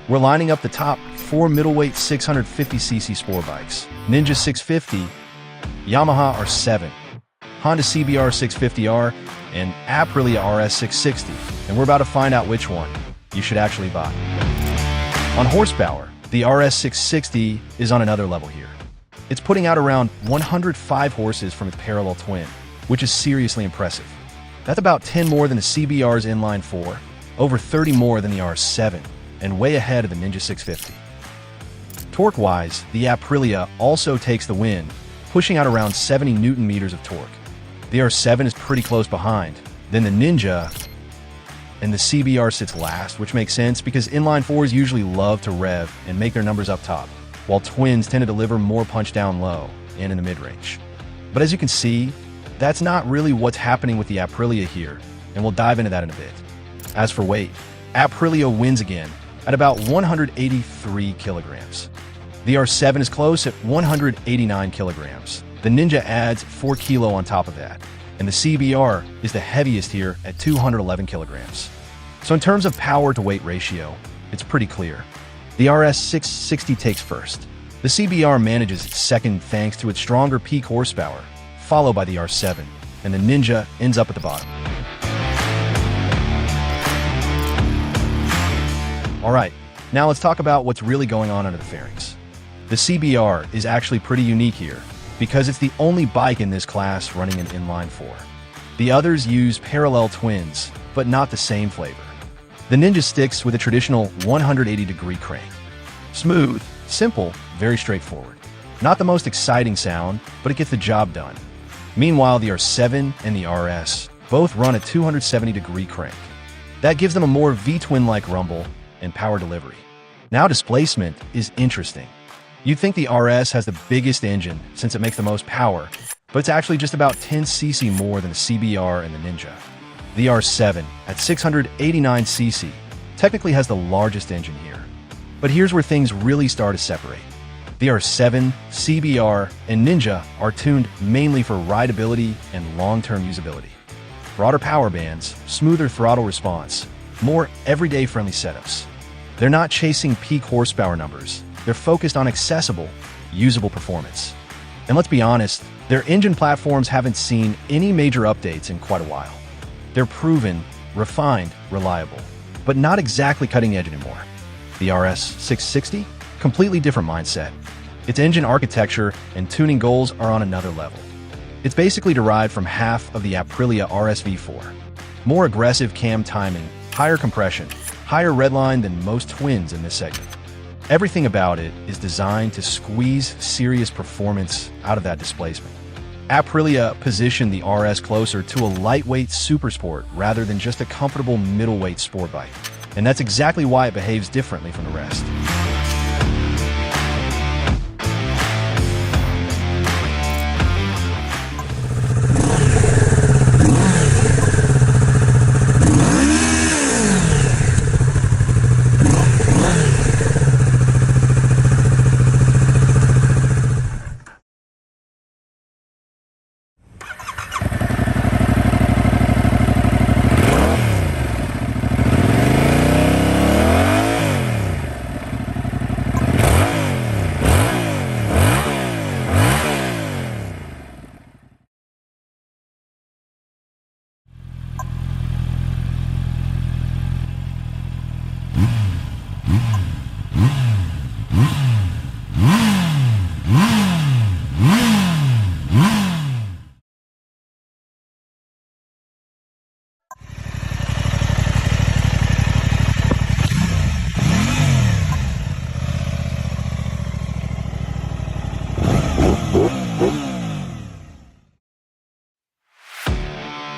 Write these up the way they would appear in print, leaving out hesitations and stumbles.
We're lining up the top 4 middleweight 650cc sport bikes: Ninja 650, Yamaha R7, Honda CBR650R, and Aprilia RS 660, and we're about to find out which one you should actually buy. On horsepower, the RS 660 is on another level here. It's putting out around 105 horses from its parallel twin, which is seriously impressive. That's about 10 more than the CBR's inline 4, over 30 more than the R7, and way ahead of the Ninja 650. Torque-wise, the Aprilia also takes the win, pushing out around 70 Newton-meters of torque. The R7 is pretty close behind, then the Ninja, and the CBR sits last, which makes sense because inline 4s usually love to rev and make their numbers up top, while twins tend to deliver more punch down low and in the mid-range. But as you can see, that's not really what's happening with the Aprilia here, and we'll dive into that in a bit. As for weight, Aprilia wins again at about 183 kilograms. The R7 is close at 189 kilograms. The Ninja adds 4 kilo on top of that, and the CBR is the heaviest here at 211 kilograms. So in terms of power to weight ratio, it's pretty clear. The RS 660 takes first. The CBR manages second thanks to its stronger peak horsepower, followed by the R7, and the Ninja ends up at the bottom. Alright, now let's talk about what's really going on under the fairings. The CBR is actually pretty unique here, because it's the only bike in this class running an inline 4. The others use parallel twins, but not the same flavor. The Ninja sticks with a traditional 180-degree crank. Smooth, simple, very straightforward. Not the most exciting sound, but it gets the job done. Meanwhile, the R7 and the RS both run a 270-degree crank. That gives them a more V-twin-like rumble and power delivery. Now displacement is interesting. You'd think the RS has the biggest engine since it makes the most power, but it's actually just about 10 cc more than the CBR and the Ninja. The R7, at 689 cc, technically has the largest engine here. But here's where things really start to separate. The R7, CBR, and Ninja are tuned mainly for rideability and long-term usability. Broader power bands, smoother throttle response, more everyday friendly setups. They're not chasing peak horsepower numbers. They're focused on accessible, usable performance. And let's be honest, their engine platforms haven't seen any major updates in quite a while. They're proven, refined, reliable, but not exactly cutting edge anymore. The RS 660? Completely different mindset. Its engine architecture and tuning goals are on another level. It's basically derived from half of the Aprilia RS V4. More aggressive cam timing, higher compression, higher redline than most twins in this segment. Everything about it is designed to squeeze serious performance out of that displacement. Aprilia positioned the RS closer to a lightweight supersport rather than just a comfortable middleweight sport bike. And that's exactly why it behaves differently from the rest.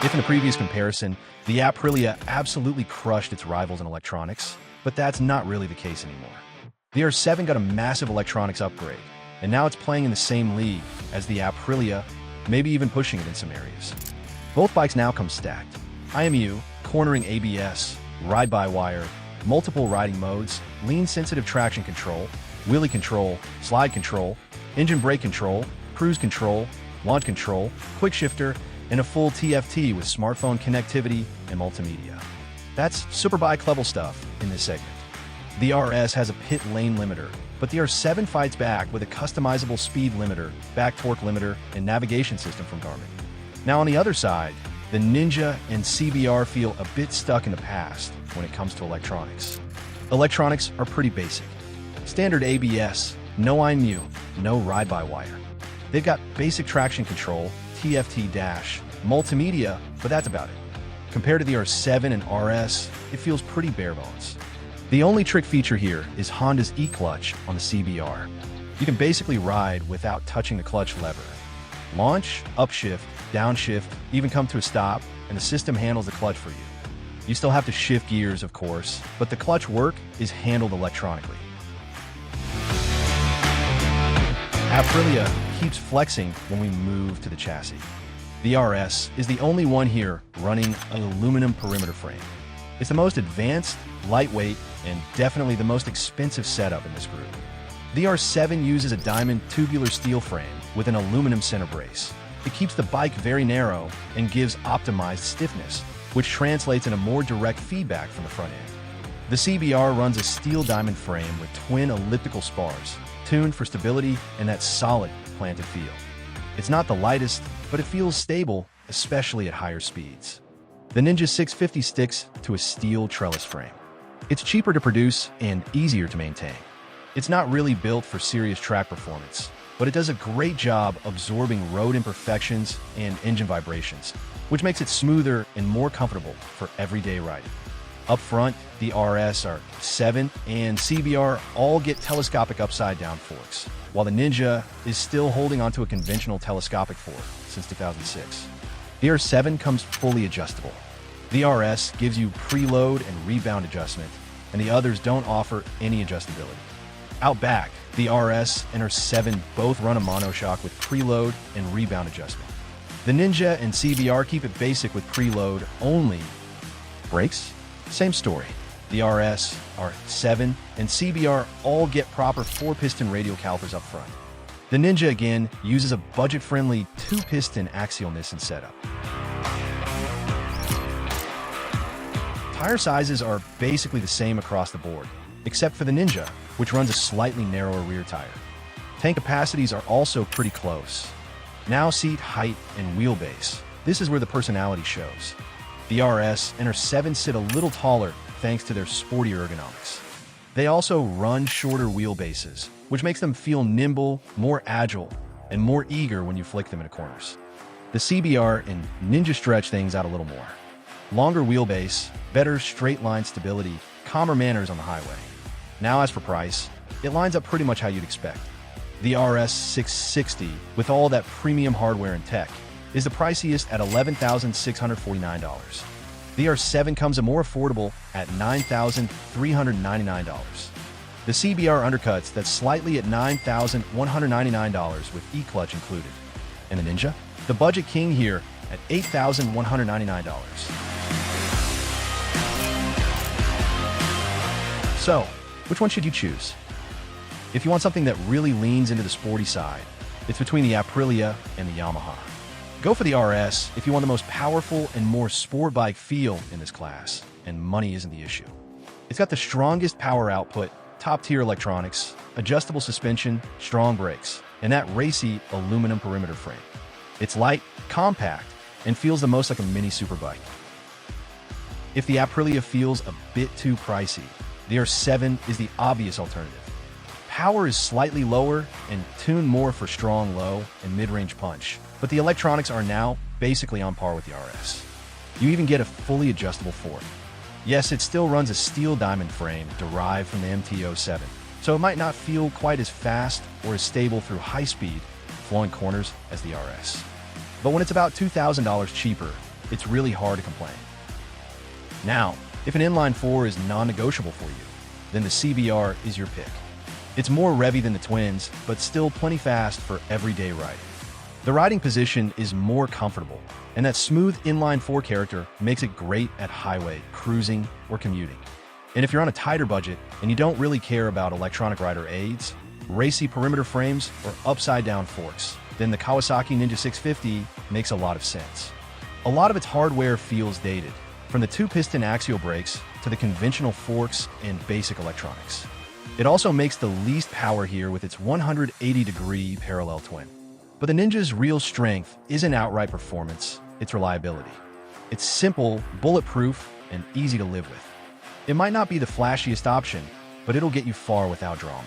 If in a previous comparison, the Aprilia absolutely crushed its rivals in electronics, but that's not really the case anymore. The R7 got a massive electronics upgrade, and now it's playing in the same league as the Aprilia, maybe even pushing it in some areas. Both bikes now come stacked. IMU, cornering ABS, ride-by-wire, multiple riding modes, lean-sensitive traction control, wheelie control, slide control, engine brake control, cruise control, launch control, quick shifter, and a full TFT with smartphone connectivity and multimedia. That's superbike level stuff in this segment. The RS has a pit lane limiter, but the R7 fights back with a customizable speed limiter, back torque limiter, and navigation system from Garmin. Now on the other side, the Ninja and CBR feel a bit stuck in the past when it comes to electronics. Electronics are pretty basic. Standard ABS, no IMU, no ride-by-wire. They've got basic traction control, TFT dash, multimedia, but that's about it. Compared to the R7 and RS, it feels pretty bare bones. The only trick feature here is Honda's e-clutch on the CBR. You can basically ride without touching the clutch lever. Launch, upshift, downshift, even come to a stop, and the system handles the clutch for you. You still have to shift gears, of course, but the clutch work is handled electronically. Aprilia keeps flexing when we move to the chassis. The RS is the only one here running an aluminum perimeter frame. It's the most advanced, lightweight, and definitely the most expensive setup in this group. The R7 uses a diamond tubular steel frame with an aluminum center brace. It keeps the bike very narrow and gives optimized stiffness, which translates into more direct feedback from the front end. The CBR runs a steel diamond frame with twin elliptical spars, tuned for stability and that solid planted feel. It's not the lightest, but it feels stable, especially at higher speeds. The Ninja 650 sticks to a steel trellis frame. It's cheaper to produce and easier to maintain. It's not really built for serious track performance, but it does a great job absorbing road imperfections and engine vibrations, which makes it smoother and more comfortable for everyday riding. Up front, the RS, R7, and CBR all get telescopic upside-down forks, while the Ninja is still holding onto a conventional telescopic fork since 2006. The R7 comes fully adjustable. The RS gives you preload and rebound adjustment, and the others don't offer any adjustability. Out back, the RS and R7 both run a monoshock with preload and rebound adjustment. The Ninja and CBR keep it basic with preload only. Brakes? Same story. The RS, R7, and CBR all get proper 4-piston radial calipers up front. The Ninja, again, uses a budget-friendly 2-piston axial Nissan setup. Tire sizes are basically the same across the board, except for the Ninja, which runs a slightly narrower rear tire. Tank capacities are also pretty close. Now seat height and wheelbase. This is where the personality shows. The RS and R7 sit a little taller thanks to their sportier ergonomics. They also run shorter wheelbases, which makes them feel nimble, more agile, and more eager when you flick them into corners. The CBR and Ninja stretch things out a little more. Longer wheelbase, better straight line stability, calmer manners on the highway. Now as for price, it lines up pretty much how you'd expect. The RS 660, with all that premium hardware and tech, is the priciest at $11,649. The R7 comes a more affordable at $9,399. The CBR undercuts that slightly at $9,199 with e-clutch included. And the Ninja? The budget king here at $8,199. So, which one should you choose? If you want something that really leans into the sporty side, it's between the Aprilia and the Yamaha. Go for the RS if you want the most powerful and more sport bike feel in this class, and money isn't the issue. It's got the strongest power output, top-tier electronics, adjustable suspension, strong brakes, and that racy aluminum perimeter frame. It's light, compact, and feels the most like a mini superbike. If the Aprilia feels a bit too pricey, the R7 is the obvious alternative. Power is slightly lower and tuned more for strong low and mid-range punch, but the electronics are now basically on par with the RS. You even get a fully adjustable fork. Yes, it still runs a steel diamond frame derived from the MT-07, so it might not feel quite as fast or as stable through high-speed, flowing corners as the RS. But when it's about $2,000 cheaper, it's really hard to complain. Now, if an inline-4 is non-negotiable for you, then the CBR is your pick. It's more revvy than the twins, but still plenty fast for everyday riding. The riding position is more comfortable, and that smooth inline-4 character makes it great at highway, cruising, or commuting. And if you're on a tighter budget and you don't really care about electronic rider aids, racy perimeter frames, or upside-down forks, then the Kawasaki Ninja 650 makes a lot of sense. A lot of its hardware feels dated, from the 2-piston axial brakes to the conventional forks and basic electronics. It also makes the least power here with its 180-degree parallel twin. But the Ninja's real strength isn't outright performance, it's reliability. It's simple, bulletproof, and easy to live with. It might not be the flashiest option, but it'll get you far without drama.